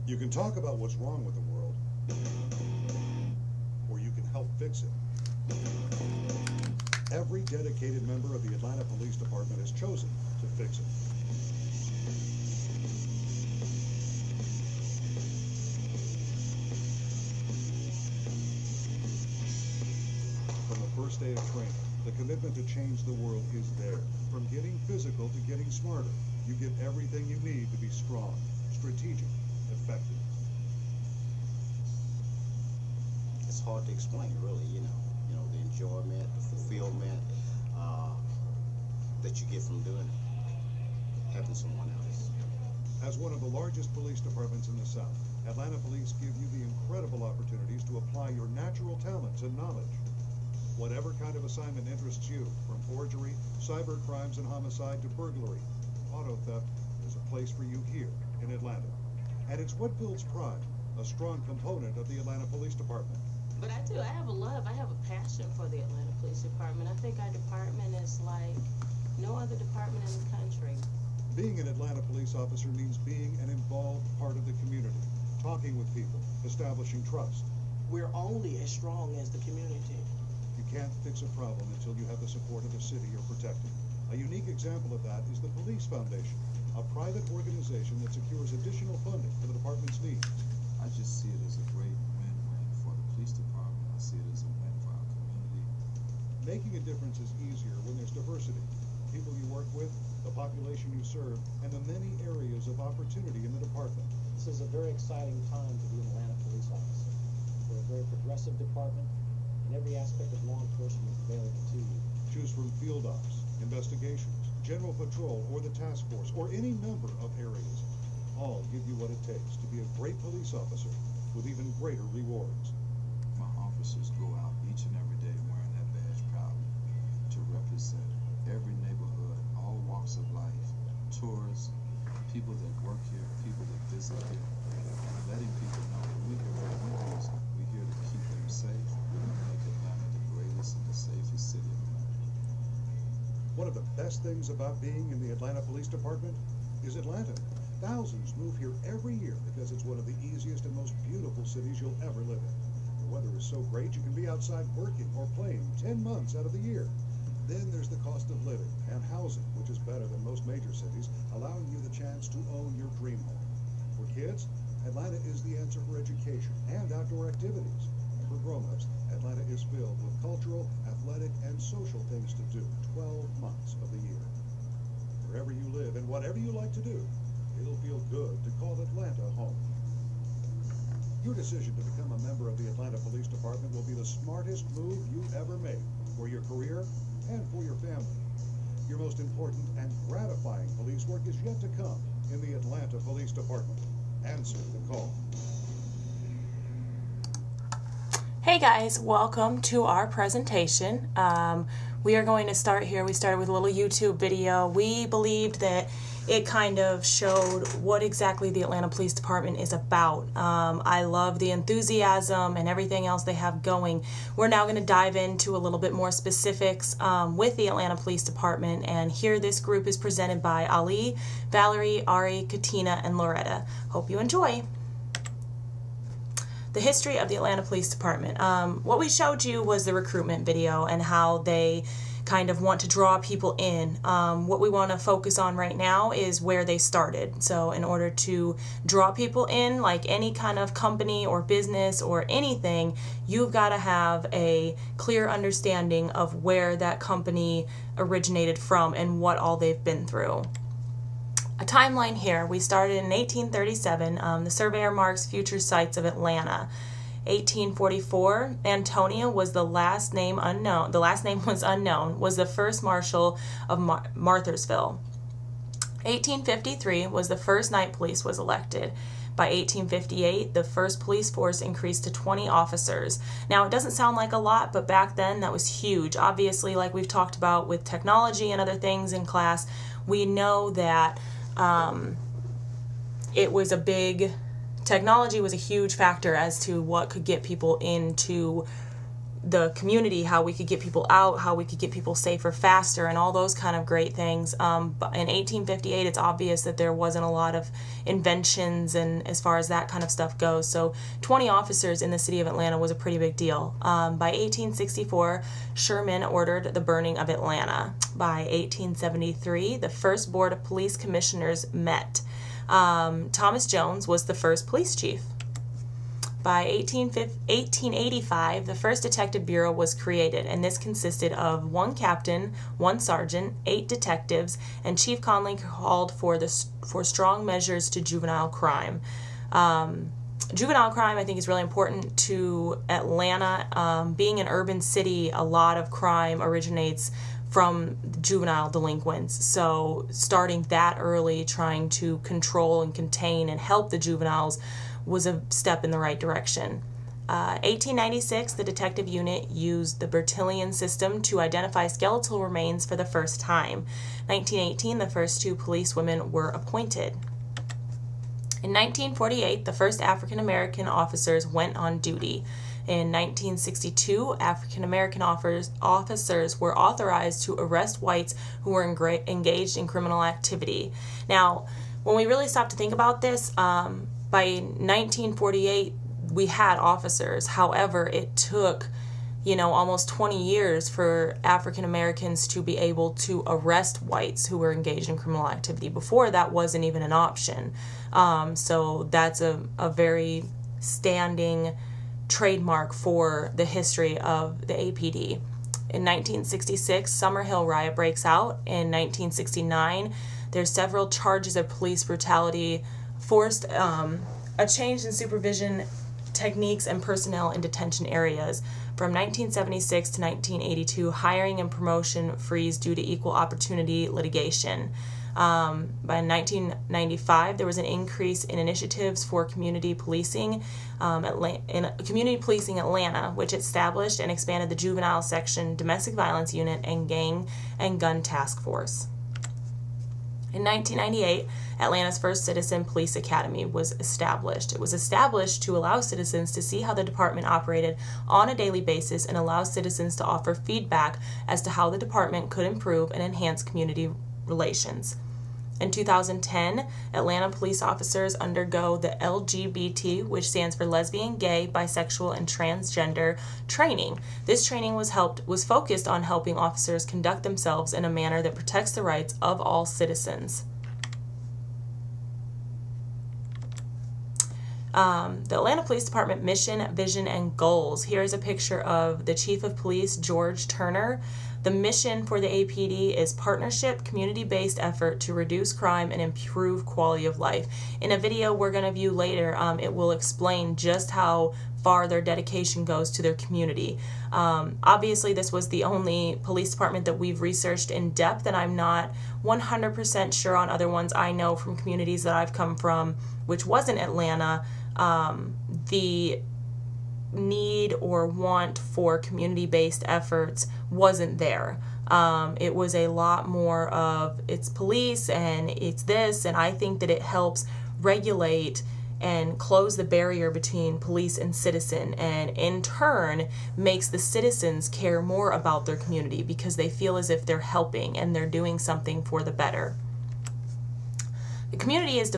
You can talk about what's wrong with the world, or you can help fix it. Every dedicated member of the Atlanta Police Department has chosen to fix it. From the first day of training, the commitment to change the world is there. From getting physical to getting smarter, you get everything you need to be strong, strategic, effective. It's hard to explain, really. The enjoyment, the fulfillment that you get from doing it, helping someone else. As one of the largest police departments in the South, Atlanta Police give you the incredible opportunities to apply your natural talents and knowledge. Whatever kind of assignment interests you, from forgery, cyber crimes and homicide to burglary, auto theft, there's a place for you here in Atlanta. And it's what builds pride, a strong component of the Atlanta Police Department. But I have a passion for the Atlanta Police Department. I think our department is like no other department in the country. Being an Atlanta police officer means being an involved part of the community, talking with people, establishing trust. We're only as strong as the community. You can't fix a problem until you have the support of the city you're protecting. A unique example of that is the Police Foundation, a private organization that secures additional funding for the department's needs. I just see it as a great win-win for the police department. I see it as a win for our community. Making a difference is easier when there's diversity. People you work with, the population you serve, and the many areas of opportunity in the department. This is a very exciting time to be an Atlanta police officer. We're a very progressive department, and every aspect of law enforcement is available to you. Choose from field ops, investigations, general patrol, or the task force, or any number of areas. All give you what it takes to be a great police officer with even greater rewards. My officers go out each and every day wearing that badge proudly to represent every neighborhood, all walks of life, tourists, people that work here, people that visit here, and letting people know that we're here for winners. We're here to keep them safe. We're going to make Atlanta the greatest and the safest city in America. One of the best things about being in the Atlanta Police Department is Atlanta. Thousands move here every year because it's one of the easiest and most beautiful cities you'll ever live in. The weather is so great you can be outside working or playing 10 months out of the year. Then there's the cost of living and housing, which is better than most major cities, allowing you the chance to own your dream home. For kids, Atlanta is the answer for education and outdoor activities. And for grown-ups, Atlanta is filled with cultural, athletic, and social things to do 12 months of the year. Wherever you live and whatever you like to do, it'll feel good to call Atlanta home. Your decision to become a member of the Atlanta Police Department will be the smartest move you ever made for your career and for your family. Your most important and gratifying police work is yet to come in the Atlanta Police Department. Answer the call. Hey guys, welcome to our presentation. We are going to start here. We started with a little YouTube video. We believed that it kind of showed what exactly the Atlanta Police Department is about. I love the enthusiasm and everything else they have going. We're now going to dive into a little bit more specifics with the Atlanta Police Department, and here this group is presented by Ali, Valerie, Ari, Katina, and Loretta. Hope you enjoy. The history of the Atlanta Police Department. What we showed you was the recruitment video and how they kind of want to draw people in. What we want to focus on right now is where they started. So in order to draw people in, like any kind of company or business or anything, you've got to have a clear understanding of where that company originated from and what all they've been through. A timeline here. We started in 1837. The surveyor marks future sites of Atlanta. 1844, Antonia was the last name unknown. The last name was unknown. Was the first marshal of Marthasville. 1853 was the first night police was elected. By 1858, the first police force increased to 20 officers. Now, it doesn't sound like a lot, but back then that was huge. Obviously, like we've talked about with technology and other things in class, we know that technology was a huge factor as to what could get people into the community, how we could get people out, how we could get people safer faster, and all those kind of great things. But in 1858, it's obvious that there wasn't a lot of inventions and as far as that kind of stuff goes. So 20 officers in the city of Atlanta was a pretty big deal. By 1864, Sherman ordered the burning of Atlanta. By 1873, the first Board of Police Commissioners met. Thomas Jones was the first police chief. By 1885, the first detective bureau was created, and this consisted of 1 captain, 1 sergeant, 8 detectives, and Chief Conley called for strong measures to juvenile crime. Juvenile crime, I think, is really important to Atlanta. Being an urban city, a lot of crime originates from juvenile delinquents. So starting that early, trying to control and contain and help the juveniles was a step in the right direction. 1896, the detective unit used the Bertillon system to identify skeletal remains for the first time. 1918, the first 2 policewomen were appointed. In 1948, the first African American officers went on duty. In 1962, African American officers were authorized to arrest whites who were engaged in criminal activity. Now, when we really stop to think about this, by 1948, we had officers. However, it took, almost 20 years for African Americans to be able to arrest whites who were engaged in criminal activity. Before, that wasn't even an option. So that's a very standing trademark for the history of the APD. In 1966, Summerhill riot breaks out. In 1969, there's several charges of police brutality, forced a change in supervision techniques and personnel in detention areas. From 1976 to 1982, hiring and promotion freeze due to equal opportunity litigation. By 1995, there was an increase in initiatives for community policing, Community Policing Atlanta, which established and expanded the juvenile section, domestic violence unit, and gang and gun task force. In 1998, Atlanta's first Citizen Police Academy was established. It was established to allow citizens to see how the department operated on a daily basis and allow citizens to offer feedback as to how the department could improve and enhance community relations. In 2010, Atlanta police officers undergo the LGBT, which stands for lesbian, gay, bisexual, and transgender training. This training was focused on helping officers conduct themselves in a manner that protects the rights of all citizens. The Atlanta Police Department mission, vision, and goals. Here is a picture of the Chief of Police, George Turner. The mission for the APD is partnership, community-based effort to reduce crime and improve quality of life. In a video we're going to view later, it will explain just how far their dedication goes to their community. Obviously, this was the only police department that we've researched in depth, and I'm not 100% sure on other ones I know from communities that I've come from, which wasn't Atlanta. The need or want for community-based efforts wasn't there. It was a lot more of it's police and it's this, and I think that it helps regulate and close the barrier between police and citizen, and in turn makes the citizens care more about their community because they feel as if they're helping and they're doing something for the better. The community is